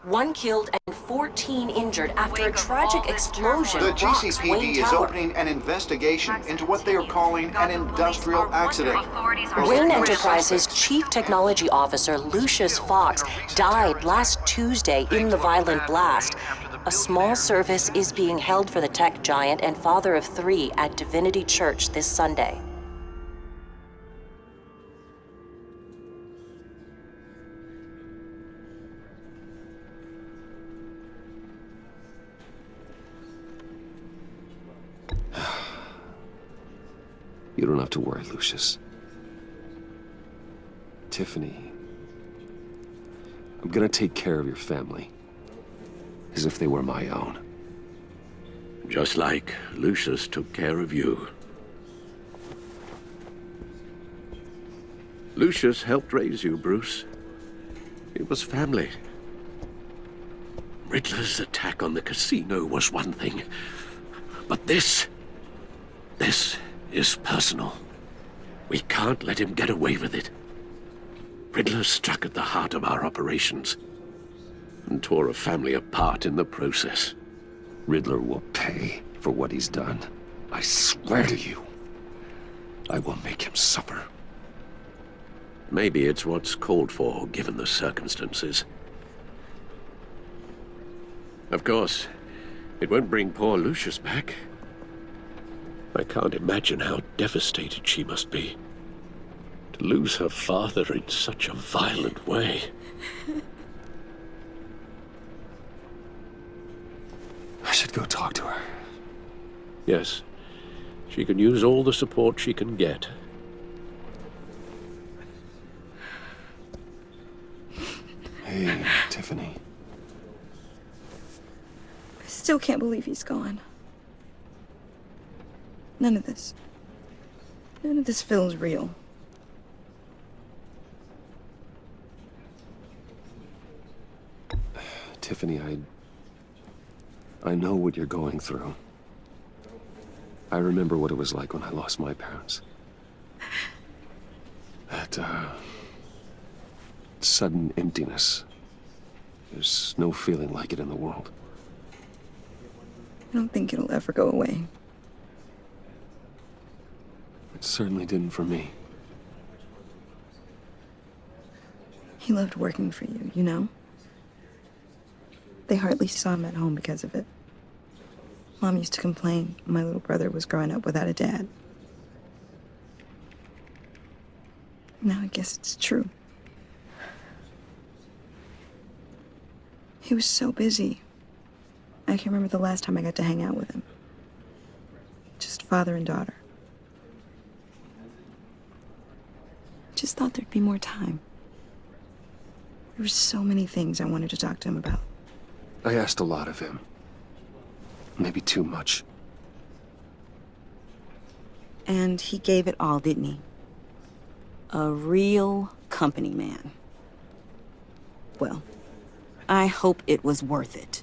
1 killed and 14 injured after a tragic explosion The rocks GCPD Wayne is Tower. opening an investigation into what they are calling an industrial accident. Wayne Enterprises' Chief Technology Officer, Lucius Fox, died last Tuesday in the violent blast. A small service is being held for the tech giant and father of 3 at Divinity Church this Sunday. You don't have to worry, Lucius. Tiffany, I'm gonna take care of your family, as if they were my own. Just like Lucius took care of you. Lucius helped raise you, Bruce. It was family. Riddler's attack on the casino was one thing, but this is personal. We can't let him get away with it. Riddler struck at the heart of our operations and tore a family apart in the process. Riddler will pay for what he's done. I swear to you, I will make him suffer. Maybe it's what's called for, given the circumstances. Of course, it won't bring poor Lucius back. I can't imagine how devastated she must be. To lose her father in such a violent way. I should go talk to her. Yes, she can use all the support she can get. Hey, Tiffany. I still can't believe he's gone. None of this feels real. Tiffany, I know what you're going through. I remember what it was like when I lost my parents. That, sudden emptiness. There's no feeling like it in the world. I don't think it'll ever go away. It certainly didn't for me. He loved working for you, you know? They hardly saw him at home because of it. Mom used to complain my little brother was growing up without a dad. Now I guess it's true. He was so busy. I can't remember the last time I got to hang out with him. Just father and daughter. Just thought there'd be more time. There were so many things I wanted to talk to him about. I asked a lot of him. Maybe too much. And he gave it all, didn't he? A real company man. Well, I hope it was worth it.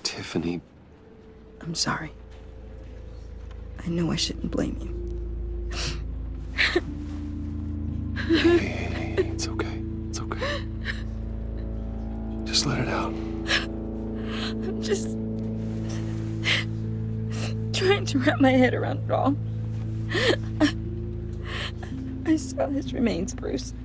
Tiffany. I'm sorry. I know I shouldn't blame you. Hey, it's okay. It's okay. Just let it out. I'm just trying to wrap my head around it all. I saw his remains, Bruce.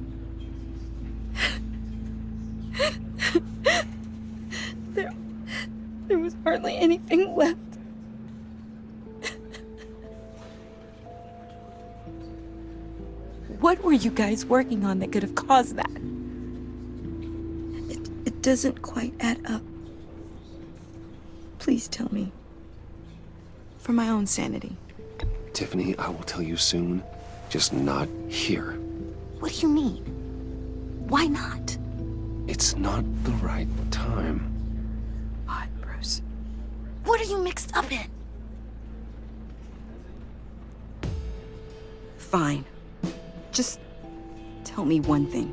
There was hardly anything left. What were you guys working on that could have caused that? It doesn't quite add up. Please tell me. For my own sanity. Tiffany, I will tell you soon. Just not here. What do you mean? Why not? It's not the right time. What, Bruce? What are you mixed up in? Fine. Just tell me one thing.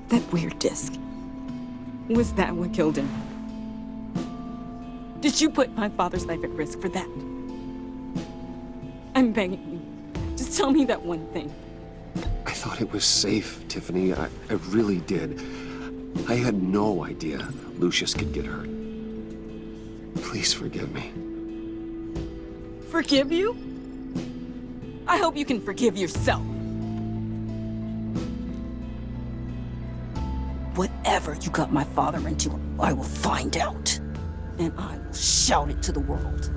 That weird disc. Was that what killed him? Did you put my father's life at risk for that? I'm begging you. Just Just tell me that one thing. I thought it was safe, Tiffany. I really did. I had no idea Lucius could get hurt. Please forgive me. Forgive you? I hope you can forgive yourself. Whatever you got my father into, I will find out. And I will shout it to the world.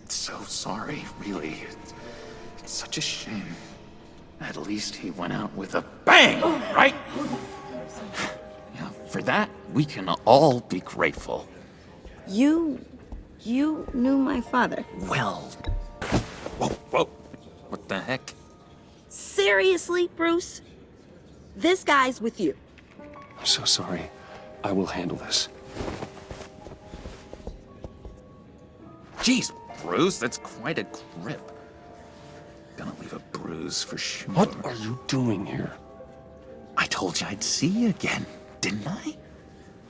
So sorry, really. It's such a shame. At least he went out with a bang, right? Yeah, for that, we can all be grateful. You knew my father. Well... Whoa, whoa. What the heck? Seriously, Bruce? This guy's with you. I'm so sorry. I will handle this. Jeez, Bruce, that's quite a grip. Gonna leave a bruise for sure. What are you doing here? I told you I'd see you again, didn't I?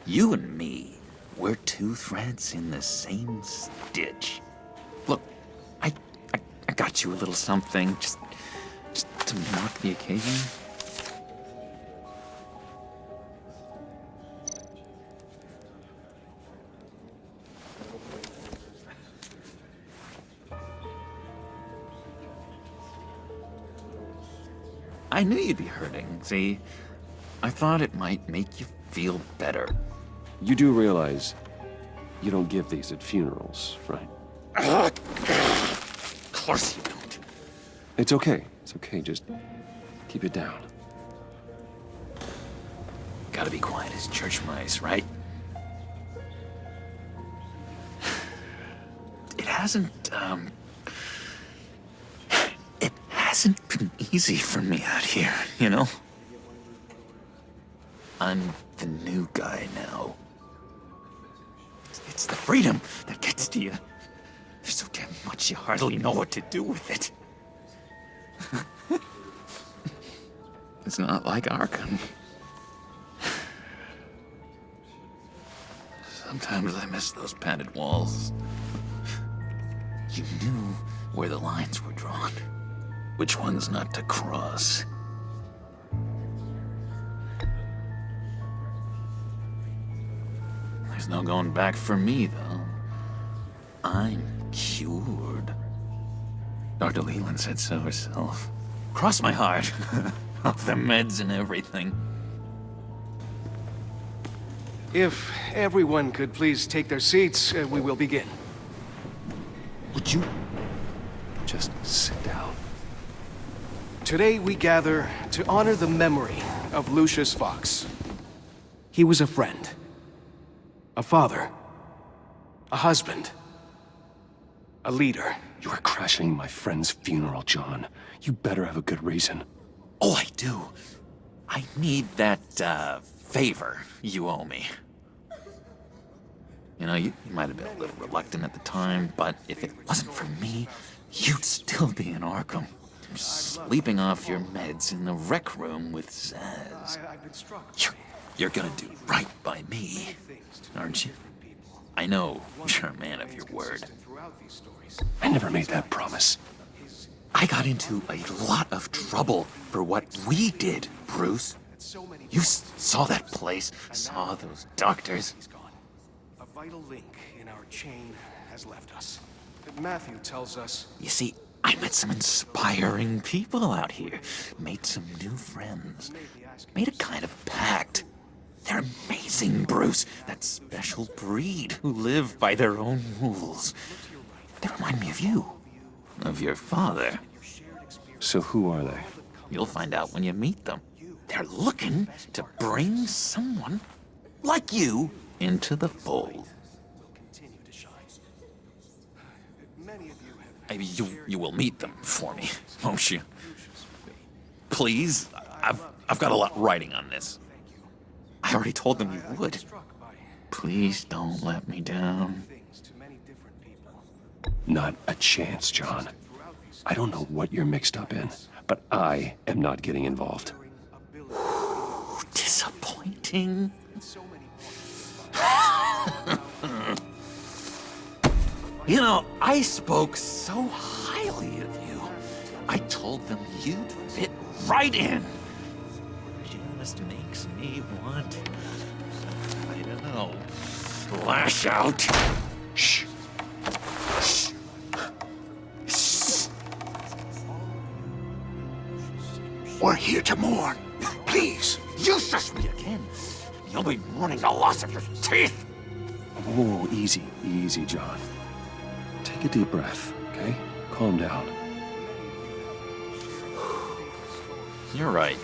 You and me, we're two threads in the same stitch. Look, I got you a little something, just to mark the occasion. I knew you'd be hurting, see? I thought it might make you feel better. You do realize you don't give these at funerals, right? Of course you don't. It's okay. It's okay. Just keep it down. Gotta be quiet as church mice, right? It hasn't been easy for me out here, you know? I'm the new guy now. It's the freedom that gets to you. There's so damn much you hardly know what to do with it. It's not like Arkham. Sometimes I miss those padded walls. You knew where the lines were drawn. Which ones not to cross. There's no going back for me, though. I'm cured. Dr. Leland said so herself. Cross my heart. Off the meds and everything. If everyone could please take their seats, we will begin. Would you just sit down? Today we gather to honor the memory of Lucius Fox. He was a friend, a father, a husband, a leader. You are crashing my friend's funeral, John. You better have a good reason. Oh, I do. I need that, favor you owe me. You know, you might have been a little reluctant at the time, but if it wasn't for me, you'd still be in Arkham. Sleeping off your meds in the rec room with Zaz. I've been struck. You're gonna do right by me, aren't you? I know you're a man of your word. I never made that promise. I got into a lot of trouble for what we did, Bruce. You saw that place, saw those doctors. A vital link in our chain has left us. Matthew tells us... You see, I met some inspiring people out here. Made some new friends. Made a kind of pact. They're amazing, Bruce. That special breed who live by their own rules. They remind me of you. Of your father. So who are they? You'll find out when you meet them. They're looking to bring someone like you into the fold. Maybe you will meet them for me, won't you? Please, I've got a lot writing on this. I already told them you would. Please don't let me down. Not a chance, John. I don't know what you're mixed up in, but I am not getting involved. meeting? You know, I spoke so highly of you. I told them you'd fit right in. Just makes me want, I don't know, lash out. Shh. We're here to mourn. Please. You shush me again. You'll be mourning the loss of your teeth. Whoa, easy, easy, John. Take a deep breath, okay? Calm down. You're right.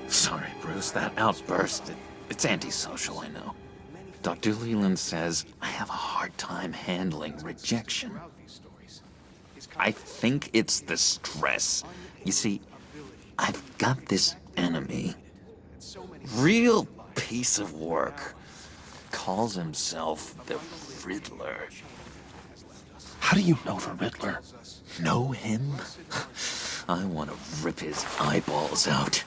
Sorry, Bruce, that outburst, it's antisocial, I know. Dr. Leland says I have a hard time handling rejection. I think it's the stress. You see, I've got this enemy. Real piece of work. Calls himself the Riddler. How do you know the Riddler? Know him? I want to rip his eyeballs out.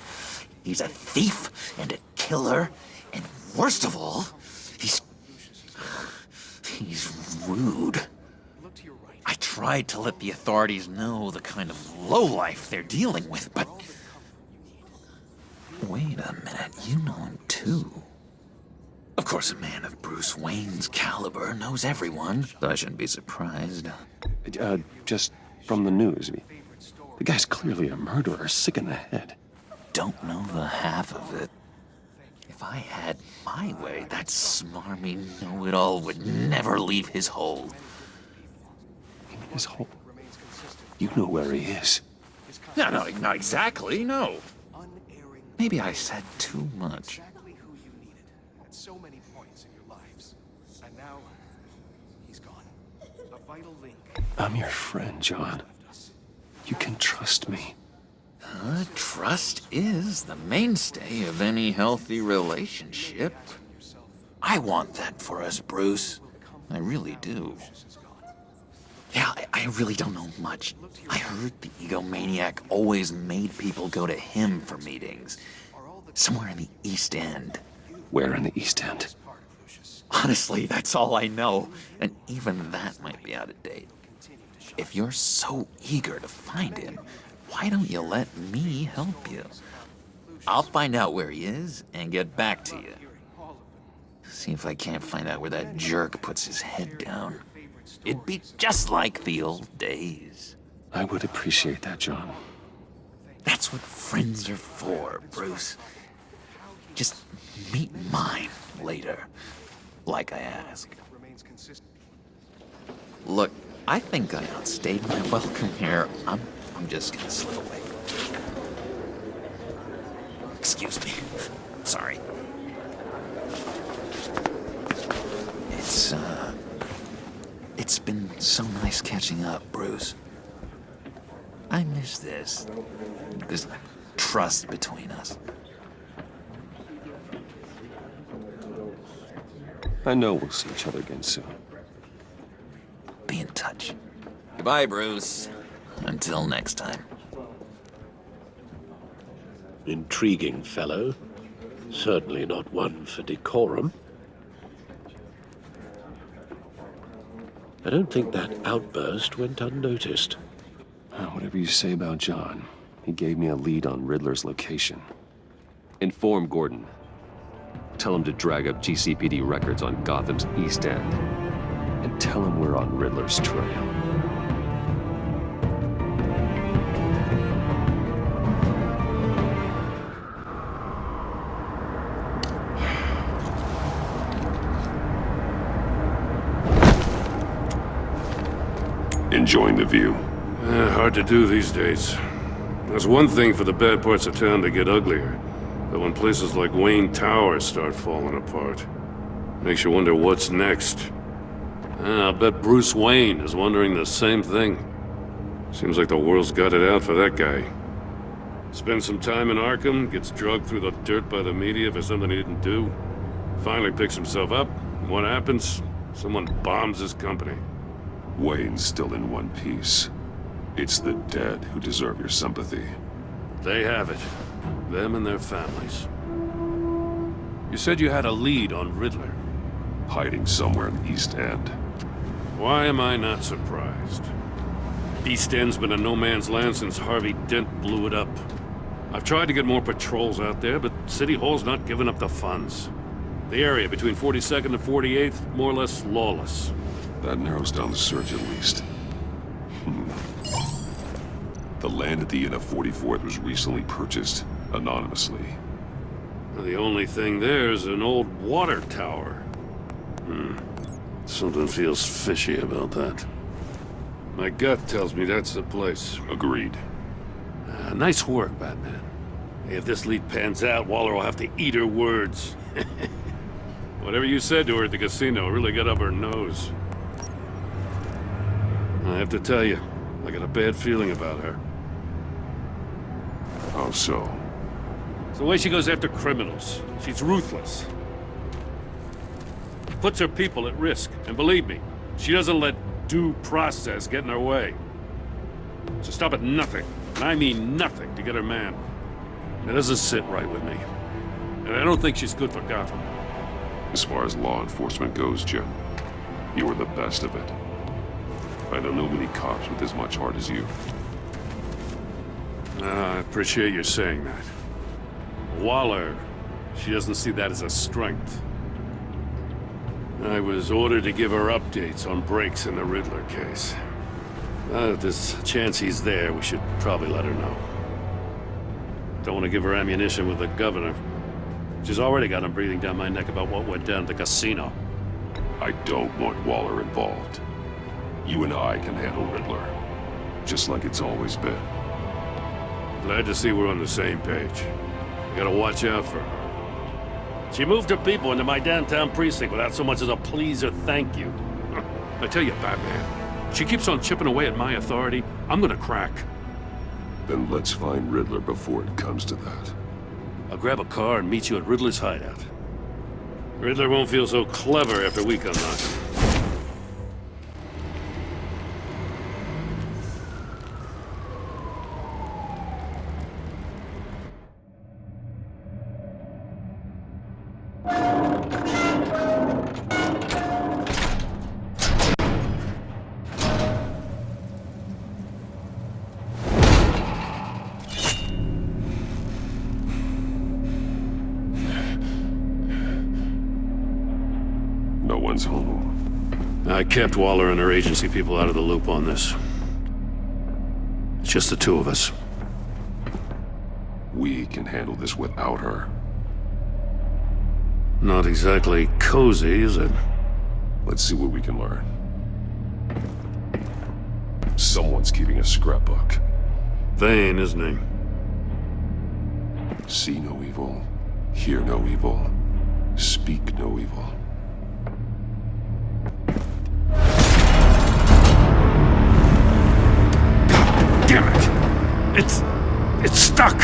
He's a thief and a killer, and worst of all, he's rude. I tried to let the authorities know the kind of lowlife they're dealing with, but... Wait a minute, you know him too. Of course, a man of Bruce Wayne's caliber knows everyone, so I shouldn't be surprised. Just from the news. The guy's clearly a murderer, sick in the head. Don't know the half of it. If I had my way, that smarmy know-it-all would never leave his hole. His hole? You know where he is. No, not exactly, no. Maybe I said too much. At so many points in your lives. And now, he's gone. A vital link. I'm your friend, John. You can trust me. Trust is the mainstay of any healthy relationship. I want that for us, Bruce. I really do. Yeah, I really don't know much. I heard the egomaniac always made people go to him for meetings. Somewhere in the East End. Where in the East End? Honestly, that's all I know. And even that might be out of date. If you're so eager to find him, why don't you let me help you? I'll find out where he is and get back to you. See if I can't find out where that jerk puts his head down. It'd be just like the old days. I would appreciate that, John. That's what friends are for, Bruce. Just meet mine later, like I asked. Look, I think I outstayed my welcome here. I'm just gonna slip away. Excuse me. Sorry. It's been so nice catching up, Bruce. I miss this trust between us. I know we'll see each other again soon. Be in touch. Goodbye, Bruce. Until next time. Intriguing fellow. Certainly not one for decorum. I don't think that outburst went unnoticed. Whatever you say about John, he gave me a lead on Riddler's location. Inform Gordon. Tell him to drag up GCPD records on Gotham's East End. And tell him we're on Riddler's trail. Enjoying the view? Hard to do these days. There's one thing for the bad parts of town to get uglier, but when places like Wayne Tower start falling apart, makes you wonder what's next. I bet Bruce Wayne is wondering the same thing. Seems like the world's got it out for that guy. Spends some time in Arkham, gets drugged through the dirt by the media for something he didn't do. Finally picks himself up, and what happens? Someone bombs his company. Wayne's still in one piece. It's the dead who deserve your sympathy. They have it. Them and their families. You said you had a lead on Riddler. Hiding somewhere in the East End. Why am I not surprised? East End's been a no-man's land since Harvey Dent blew it up. I've tried to get more patrols out there, but City Hall's not giving up the funds. The area between 42nd and 48th, more or less lawless. That narrows down the search at least. The land at the end of 44th was recently purchased anonymously. The only thing there is an old water tower. Something feels fishy about that. My gut tells me that's the place. Agreed. Nice work, Batman. If this lead pans out, Waller will have to eat her words. Whatever you said to her at the casino really got up her nose. I have to tell you, I got a bad feeling about her. How so? It's the way she goes after criminals. She's ruthless. Puts her people at risk. And believe me, she doesn't let due process get in her way. She'll stop at nothing, and I mean nothing, to get her man. It doesn't sit right with me. And I don't think she's good for Gotham. As far as law enforcement goes, Jim, you are the best of it. I don't know many cops with as much heart as you. I appreciate you saying that. Waller, she doesn't see that as a strength. I was ordered to give her updates on breaks in the Riddler case. If there's a chance he's there, we should probably let her know. Don't want to give her ammunition with the governor. She's already got him breathing down my neck about what went down at the casino. I don't want Waller involved. You and I can handle Riddler, just like it's always been. Glad to see we're on the same page. Gotta watch out for her. She moved her people into my downtown precinct without so much as a please or thank you. I tell you, Batman, she keeps on chipping away at my authority. I'm gonna crack. Then let's find Riddler before it comes to that. I'll grab a car and meet you at Riddler's hideout. Riddler won't feel so clever after we come knocking. No one's home. I kept Waller and her agency people out of the loop on this. It's just the two of us. We can handle this without her. Not exactly cozy, is it? Let's see what we can learn. Someone's keeping a scrapbook. Vane, isn't he? See no evil, hear no evil, speak no evil. Damn it! It's stuck!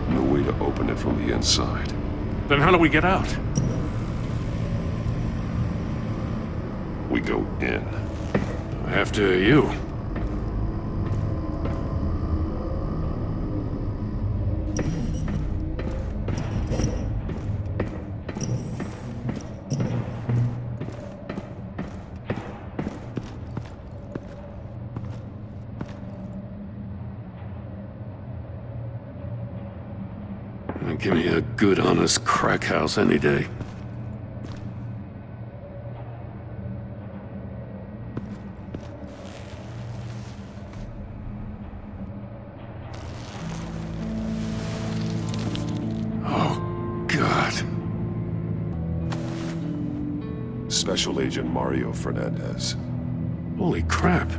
No way to open it from the inside. Then how do we get out? We go in. After you. Give me a good, honest crack house any day. Oh, God. Special Agent Mario Fernandez. Holy crap.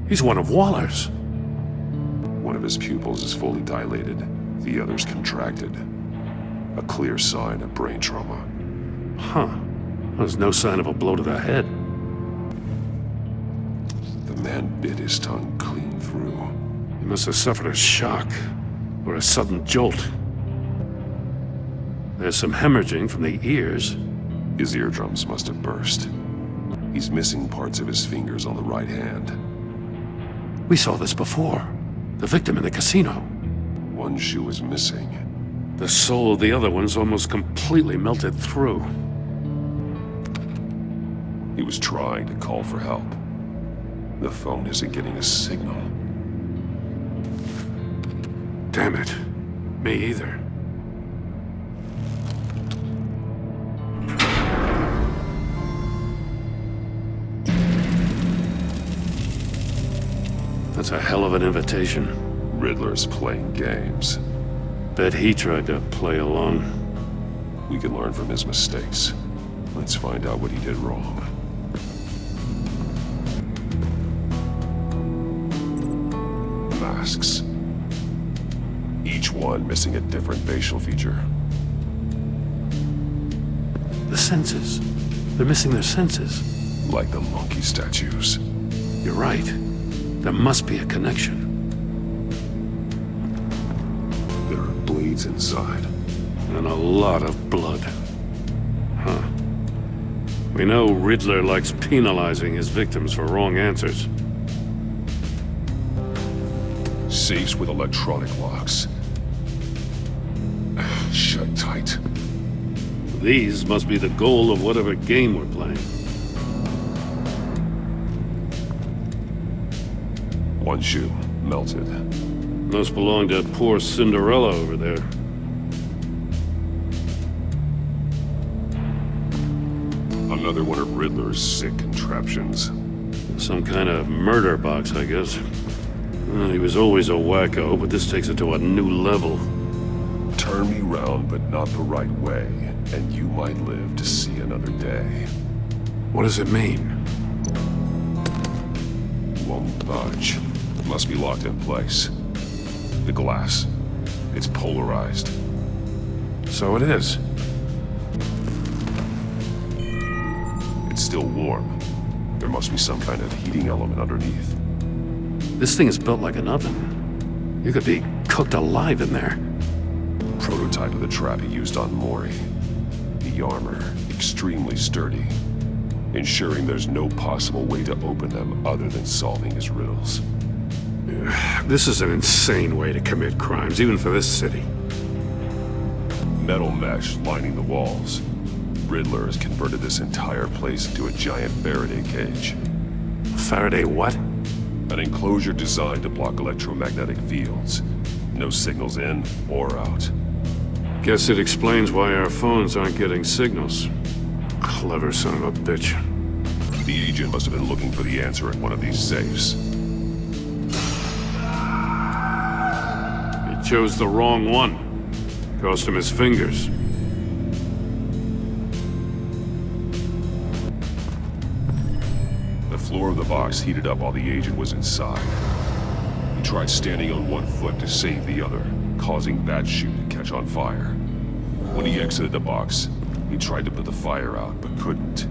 He's one of Waller's. One of his pupils is fully dilated. The other's contracted. A clear sign of brain trauma. Huh. There's no sign of a blow to the head. The man bit his tongue clean through. He must have suffered a shock, or a sudden jolt. There's some hemorrhaging from the ears. His eardrums must have burst. He's missing parts of his fingers on the right hand. We saw this before. The victim in the casino. One shoe is missing. The soul of the other one's almost completely melted through. He was trying to call for help. The phone isn't getting a signal. Damn it. Me either. That's a hell of an invitation. Riddler's playing games. Bet he tried to play along. We can learn from his mistakes. Let's find out what he did wrong. Masks. Each one missing a different facial feature. The senses. They're missing their senses. Like the monkey statues. You're right. There must be a connection. There are blades inside. And a lot of blood. Huh. We know Riddler likes penalizing his victims for wrong answers. Safes with electronic locks. Shut tight. These must be the goal of whatever game we're playing. One shoe, melted. Must belong to poor Cinderella over there. Another one of Riddler's sick contraptions. Some kind of murder box, I guess. Well, he was always a wacko, but this takes it to a new level. Turn me round, but not the right way, and you might live to see another day. What does it mean? Won't budge. Must be locked in place. The glass. It's polarized. So it is. It's still warm. There must be some kind of heating element underneath. This thing is built like an oven. You could be cooked alive in there. Prototype of the trap he used on Mori. The armor, extremely sturdy, ensuring there's no possible way to open them other than solving his riddles. This is an insane way to commit crimes, even for this city. Metal mesh lining the walls. Riddler has converted this entire place into a giant Faraday cage. Faraday what? An enclosure designed to block electromagnetic fields. No signals in or out. Guess it explains why our phones aren't getting signals. Clever son of a bitch. The agent must have been looking for the answer in one of these safes. He chose the wrong one. Cost him his fingers. The floor of the box heated up while the agent was inside. He tried standing on one foot to save the other, causing that shoe to catch on fire. When he exited the box, he tried to put the fire out, but couldn't.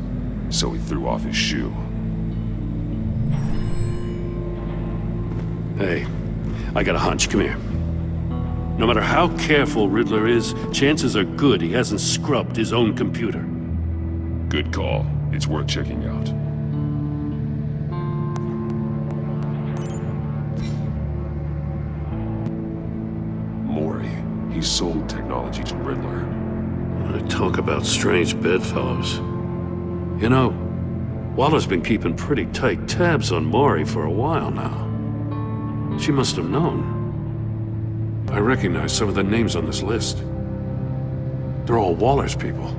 So he threw off his shoe. Hey, I got a hunch. Come here. No matter how careful Riddler is, chances are good he hasn't scrubbed his own computer. Good call. It's worth checking out. Mori. He sold technology to Riddler. Talk about strange bedfellows. You know, Waller's been keeping pretty tight tabs on Mori for a while now. She must have known. I recognize some of the names on this list. They're all Waller's people.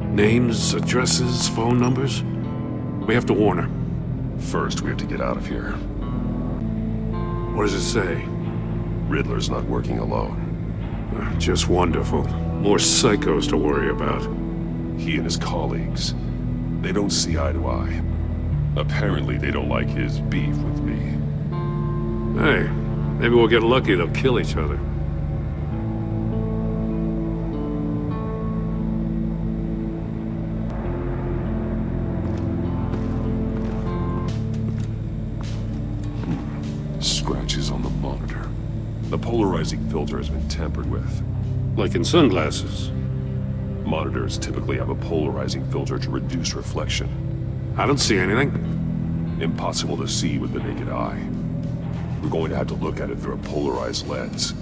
Names, addresses, phone numbers. We have to warn her. First, we have to get out of here. What does it say? Riddler's not working alone. Just wonderful. More psychos to worry about. He and his colleagues, they don't see eye to eye. Apparently, they don't like his beef with me. Hey, maybe we'll get lucky they'll kill each other. Scratches on the monitor. The polarizing filter has been tampered with. Like in sunglasses. Monitors typically have a polarizing filter to reduce reflection. I don't see anything. Impossible to see with the naked eye. We're going to have to look at it through a polarized lens.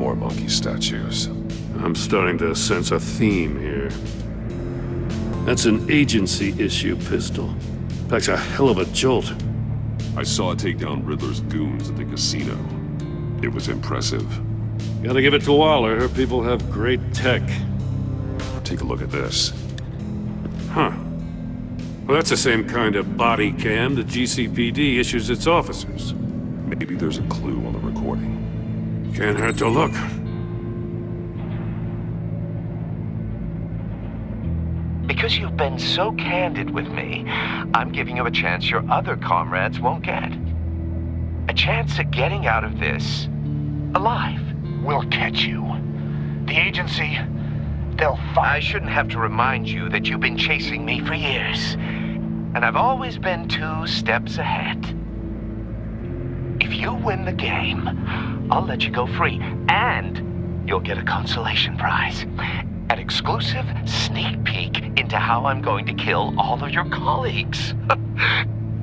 more monkey statues. I'm starting to sense a theme here. That's an agency issue pistol. Packs a hell of a jolt. I saw it take down Riddler's goons at the casino. It was impressive. Gotta give it to Waller. Her people have great tech. Take a look at this. Huh. Well, that's the same kind of body cam the GCPD issues its officers. Maybe there's a clue on the recording. Can't hurt to look. Because you've been so candid with me, I'm giving you a chance your other comrades won't get. A chance at getting out of this alive. We'll catch you. The agency, they'll I shouldn't have to remind you that you've been chasing me for years. And I've always been 2 steps ahead. If you win the game, I'll let you go free. And you'll get a consolation prize. An exclusive sneak peek into how I'm going to kill all of your colleagues.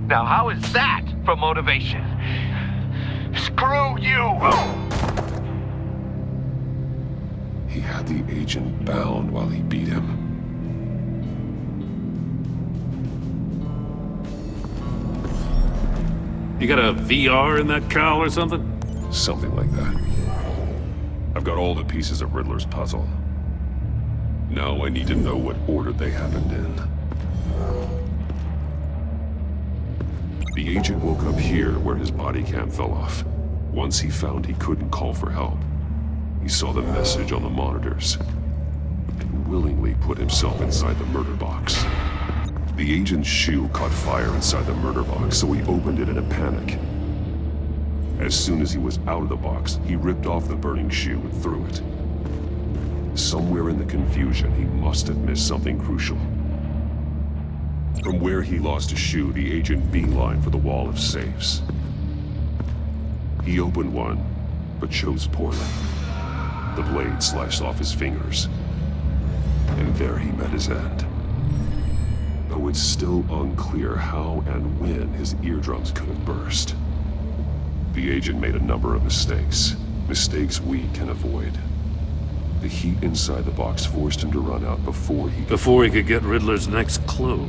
Now, how is that for motivation? screw you! He had the agent bound while he beat him. You got a VR in that cowl or something? Something like that. I've got all the pieces of Riddler's puzzle. Now I need to know what order they happened in. The agent woke up here where his body cam fell off. Once he found he couldn't call for help, he saw the message on the monitors and willingly put himself inside the murder box. The agent's shoe caught fire inside the murder box, so he opened it in a panic. As soon as he was out of the box, he ripped off the burning shoe and threw it. Somewhere in the confusion, he must have missed something crucial. From where he lost a shoe, the agent beelined for the wall of safes. He opened one, but chose poorly. The blade slashed off his fingers, and there he met his end. Though it's still unclear how and when his eardrums could have burst. The agent made a number of mistakes. Mistakes we can avoid. The heat inside the box forced him to run out before he could get Riddler's next clue.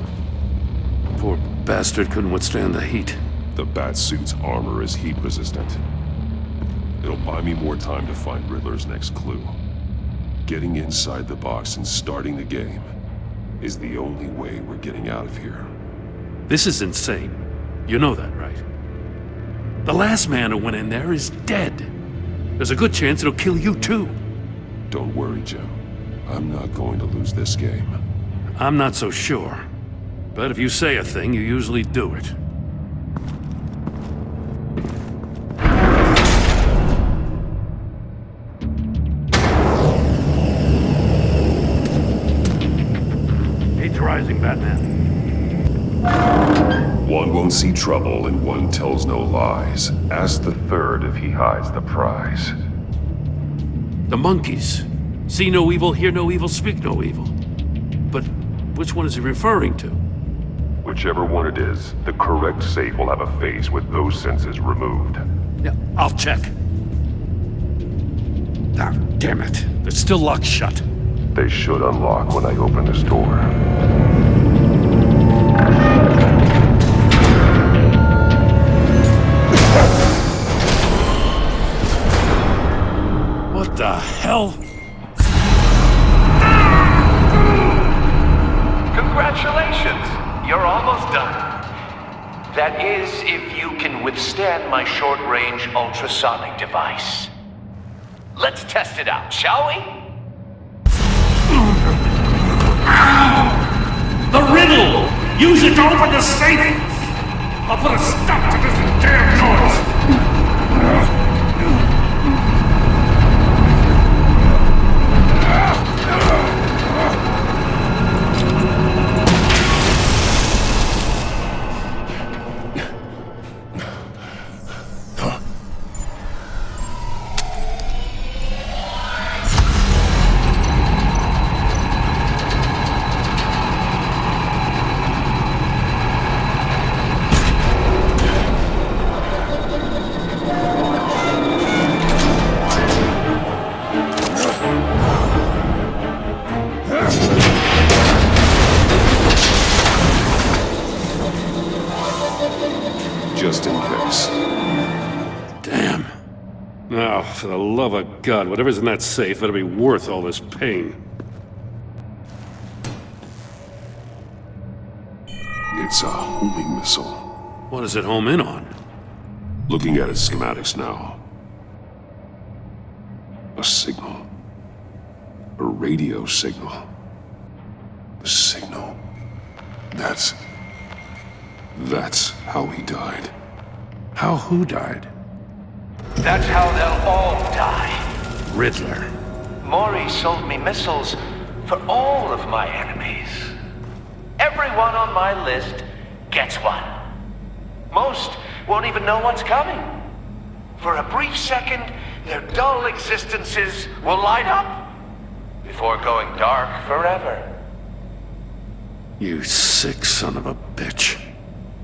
Poor bastard couldn't withstand the heat. The Batsuit's armor is heat resistant. It'll buy me more time to find Riddler's next clue. Getting inside the box and starting the game is the only way we're getting out of here. This is insane. You know that, right? The last man who went in there is dead. There's a good chance it'll kill you too. Don't worry, Jim. I'm not going to lose this game. I'm not so sure. But if you say a thing, you usually do it. Heat's rising, Batman. One won't see trouble and one tells no lies. Ask the third if he hides the prize. The monkeys. See no evil, hear no evil, speak no evil. But which one is he referring to? Whichever one it is, the correct safe will have a face with those senses removed. Yeah, I'll check. Ah, damn it. They're still locked shut. They should unlock when I open this door. What the hell? Congratulations! You're almost done. That is, if you can withstand my short-range ultrasonic device. Let's test it out, shall we? The riddle! Use it to open the safe! I'll put a stop to this damn noise! just in case. Damn. Now, for the love of God, whatever's in that safe better be worth all this pain. It's a homing missile. What does it home in on? Looking at its schematics now. A signal. A radio signal. A signal. That's how he died. How who died? That's how they'll all die. Riddler. Maury sold me missiles for all of my enemies. Everyone on my list gets one. Most won't even know what's coming. For a brief second, their dull existences will light up before going dark forever. You sick son of a bitch.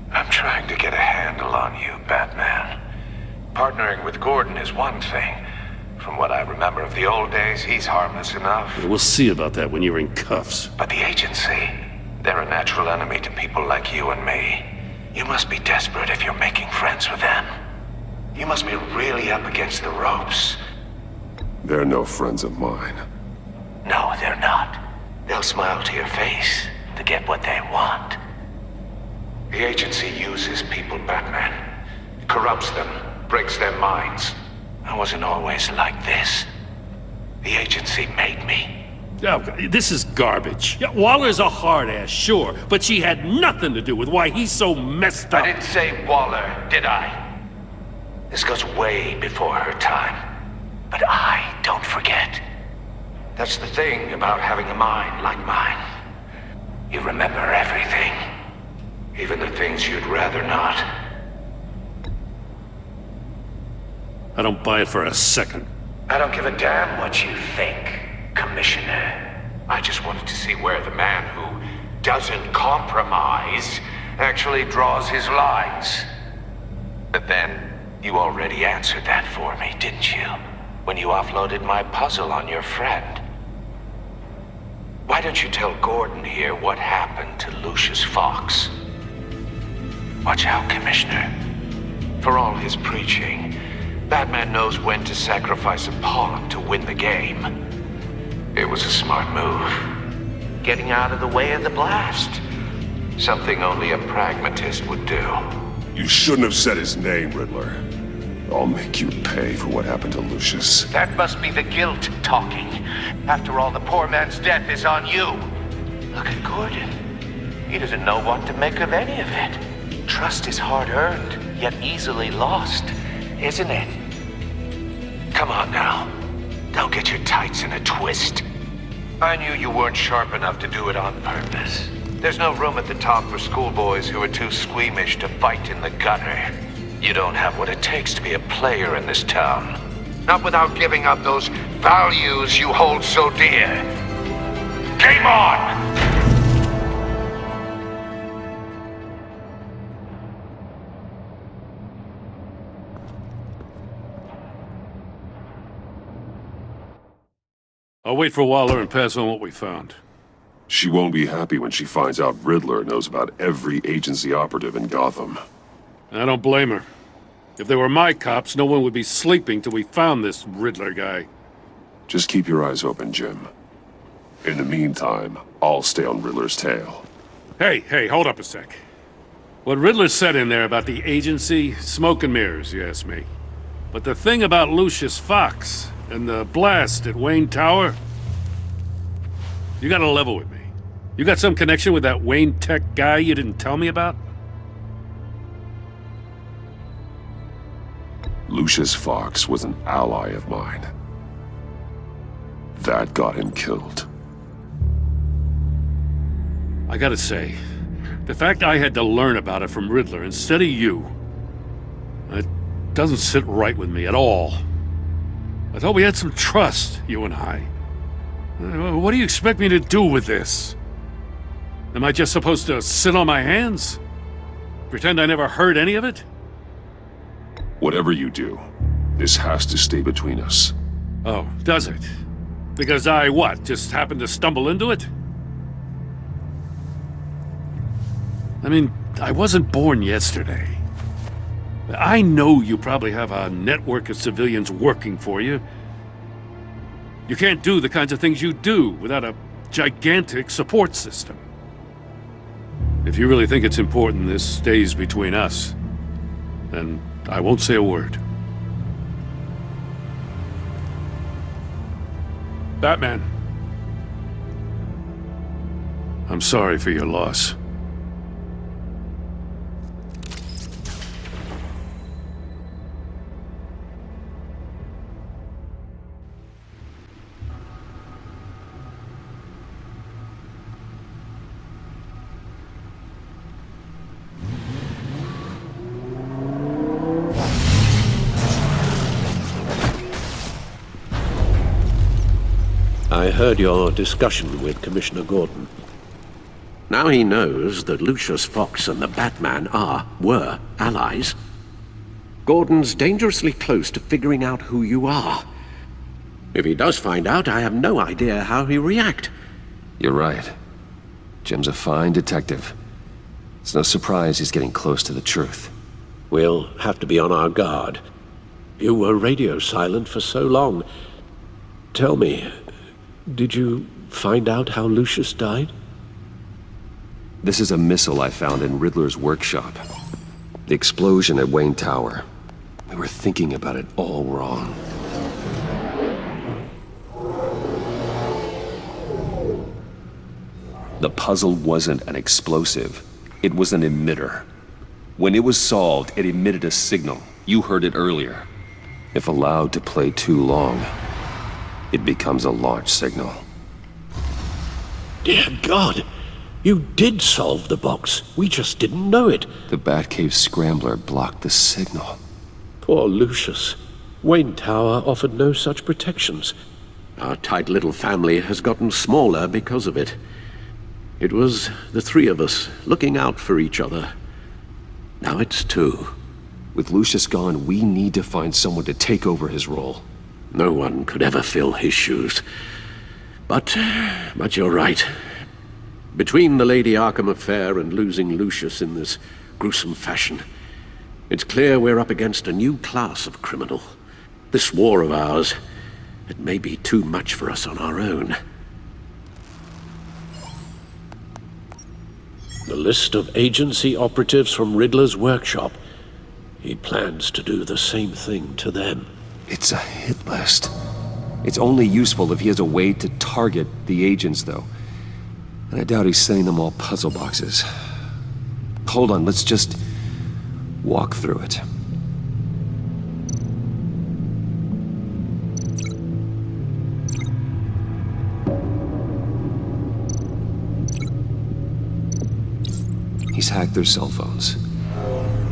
I'm trying to get a handle on you, Batman. Partnering with Gordon is one thing. From what I remember of the old days, he's harmless enough. We'll see about that when you're in cuffs. But the agency, they're a natural enemy to people like you and me. You must be desperate if you're making friends with them. You must be really up against the ropes. They're no friends of mine. No, they're not. They'll smile to your face to get what they want. The agency uses people, Batman. Corrupts them, breaks their minds. I wasn't always like this. The agency made me. Oh, this is garbage. Yeah, Waller's a hard ass, sure, but she had nothing to do with why he's so messed up. I didn't say Waller, did I? This goes way before her time. But I don't forget. That's the thing about having a mind like mine. You remember everything. Even the things you'd rather not. I don't buy it for a second. I don't give a damn what you think, Commissioner. I just wanted to see where the man who doesn't compromise actually draws his lines. But then, you already answered that for me, didn't you? When you offloaded my puzzle on your friend. Why don't you tell Gordon here what happened to Lucius Fox? Watch out, Commissioner. For all his preaching, Batman knows when to sacrifice a pawn to win the game. It was a smart move. Getting out of the way of the blast. Something only a pragmatist would do. You shouldn't have said his name, Riddler. I'll make you pay for what happened to Lucius. That must be the guilt talking. After all, the poor man's death is on you. Look at Gordon. He doesn't know what to make of any of it. Trust is hard-earned, yet easily lost, isn't it? Come on now. Don't get your tights in a twist. I knew you weren't sharp enough to do it on purpose. There's no room at the top for schoolboys who are too squeamish to fight in the gutter. You don't have what it takes to be a player in this town. Not without giving up those values you hold so dear. Game on! I'll wait for Waller and pass on what we found. She won't be happy when she finds out Riddler knows about every agency operative in Gotham. I don't blame her. If they were my cops, no one would be sleeping till we found this Riddler guy. Just keep your eyes open, Jim. In the meantime, I'll stay on Riddler's tail. Hey, hold up a sec. What Riddler said in there about the agency, smoke and mirrors, you ask me. But the thing about Lucius Fox and the blast at Wayne Tower, you gotta level with me. You got some connection with that Wayne Tech guy you didn't tell me about? Lucius Fox was an ally of mine. That got him killed. I gotta say, the fact I had to learn about it from Riddler instead of you, it doesn't sit right with me at all. I thought we had some trust, you and I. What do you expect me to do with this? Am I just supposed to sit on my hands? Pretend I never heard any of it? Whatever you do, this has to stay between us. Oh, does it? Because I, what, just happened to stumble into it? I mean, I wasn't born yesterday. I know you probably have a network of civilians working for you. You can't do the kinds of things you do without a gigantic support system. If you really think it's important this stays between us, then I won't say a word. Batman. I'm sorry for your loss. I heard your discussion with Commissioner Gordon. Now he knows that Lucius Fox and the Batman were allies. Gordon's dangerously close to figuring out who you are. If he does find out, I have no idea how he'll react. You're right. Jim's a fine detective. It's no surprise he's getting close to the truth. We'll have to be on our guard. You were radio silent for so long. Tell me, did you find out how Lucius died? This is a missile I found in Riddler's workshop. The explosion at Wayne Tower. We were thinking about it all wrong. The puzzle wasn't an explosive. It was an emitter. When it was solved, it emitted a signal. You heard it earlier. If allowed to play too long, it becomes a launch signal. Dear God! You did solve the box. We just didn't know it. The Batcave scrambler blocked the signal. Poor Lucius. Wayne Tower offered no such protections. Our tight little family has gotten smaller because of it. It was the three of us looking out for each other. Now it's two. With Lucius gone, we need to find someone to take over his role. No one could ever fill his shoes. But you're right. Between the Lady Arkham affair and losing Lucius in this gruesome fashion, it's clear we're up against a new class of criminal. This war of ours, it may be too much for us on our own. The list of agency operatives from Riddler's workshop. He plans to do the same thing to them. It's a hit list. It's only useful if he has a way to target the agents, though. And I doubt he's sending them all puzzle boxes. Hold on, let's just walk through it. He's hacked their cell phones.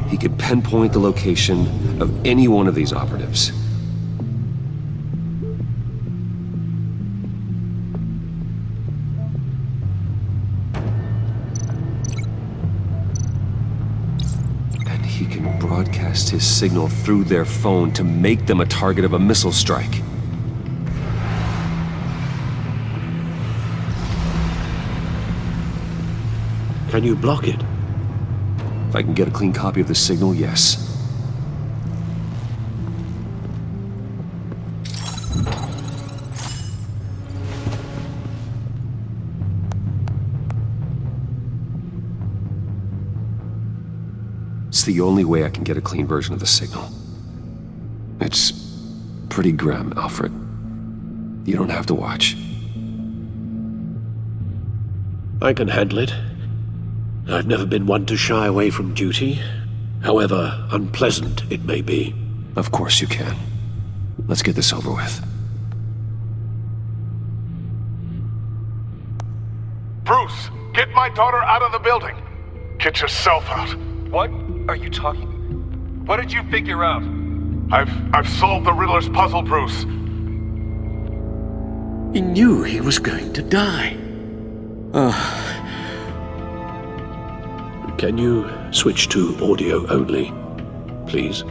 He could pinpoint the location of any one of these operatives. And he can broadcast his signal through their phone to make them a target of a missile strike. Can you block it? If I can get a clean copy of the signal, yes. It's the only way I can get a clean version of the signal. It's pretty grim, Alfred. You don't have to watch. I can handle it. I've never been one to shy away from duty, however unpleasant it may be. Of course you can. Let's get this over with. Bruce, get my daughter out of the building. Get yourself out. What are you talking? What did you figure out? I've solved the Riddler's puzzle, Bruce. He knew he was going to die. Can you switch to audio only, please?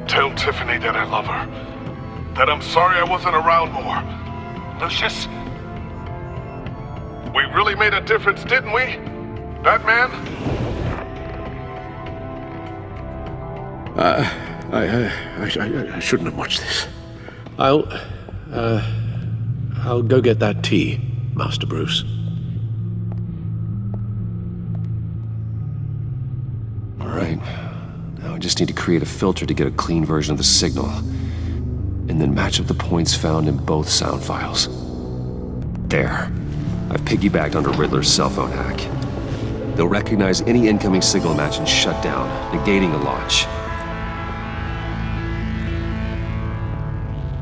Tell Tiffany that I love her. That I'm sorry I wasn't around more. Lucius? We really made a difference, didn't we? Batman? I shouldn't have watched this. I'll go get that tea, Master Bruce. All right. Now I just need to create a filter to get a clean version of the signal, and then match up the points found in both sound files. There. I've piggybacked onto Riddler's cell phone hack. They'll recognize any incoming signal match and shut down, negating a launch.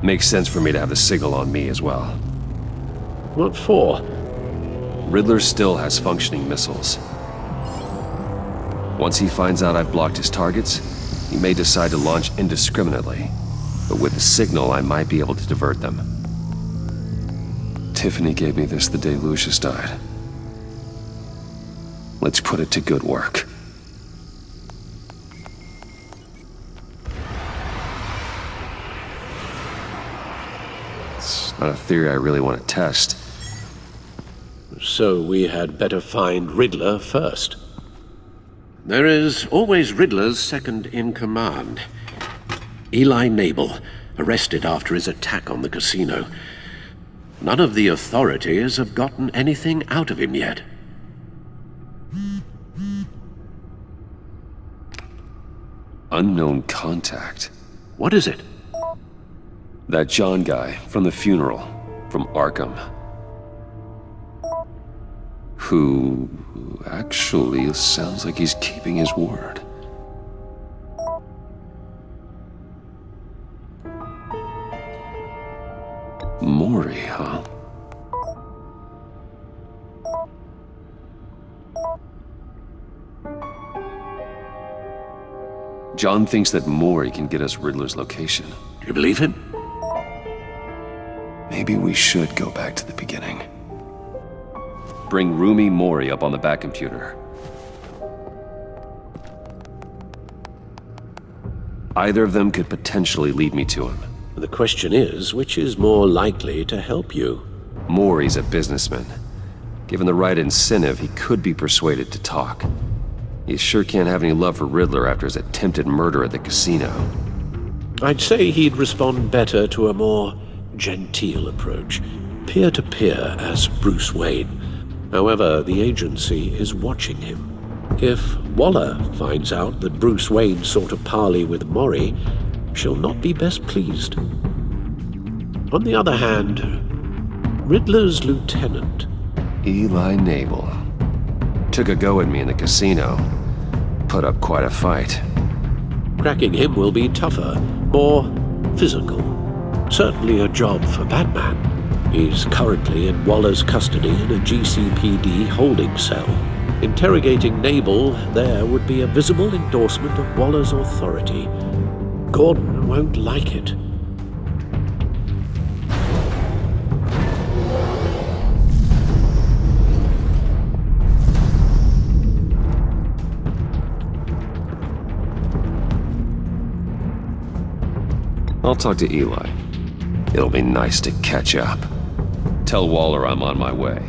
Makes sense for me to have the signal on me as well. What for? Riddler still has functioning missiles. Once he finds out I've blocked his targets, he may decide to launch indiscriminately. But with the signal, I might be able to divert them. Tiffany gave me this the day Lucius died. Let's put it to good work. It's not a theory I really want to test. So we had better find Riddler first. There is always Riddler's second-in-command. Eli Nabel, arrested after his attack on the casino. None of the authorities have gotten anything out of him yet. Unknown contact. What is it? That John guy from the funeral, from Arkham. Who actually sounds like he's keeping his word. Maury, huh? John thinks that Maury can get us Riddler's location. Do you believe him? Maybe we should go back to the beginning. Bring Rumi Maury up on the back computer. Either of them could potentially lead me to him. The question is, which is more likely to help you? Maury's a businessman. Given the right incentive, he could be persuaded to talk. He sure can't have any love for Riddler after his attempted murder at the casino. I'd say he'd respond better to a more genteel approach, peer-to-peer as Bruce Wayne. However, the agency is watching him. If Waller finds out that Bruce Wayne sought a parley with Maury, she'll not be best pleased. On the other hand, Riddler's lieutenant, Eli Nabel, took a go at me in the casino. Put up quite a fight. Cracking him will be tougher, more physical. Certainly a job for Batman. He's currently in Waller's custody in a GCPD holding cell. Interrogating Nabel there would be a visible endorsement of Waller's authority. Gordon won't like it. I'll talk to Eli. It'll be nice to catch up. Tell Waller I'm on my way.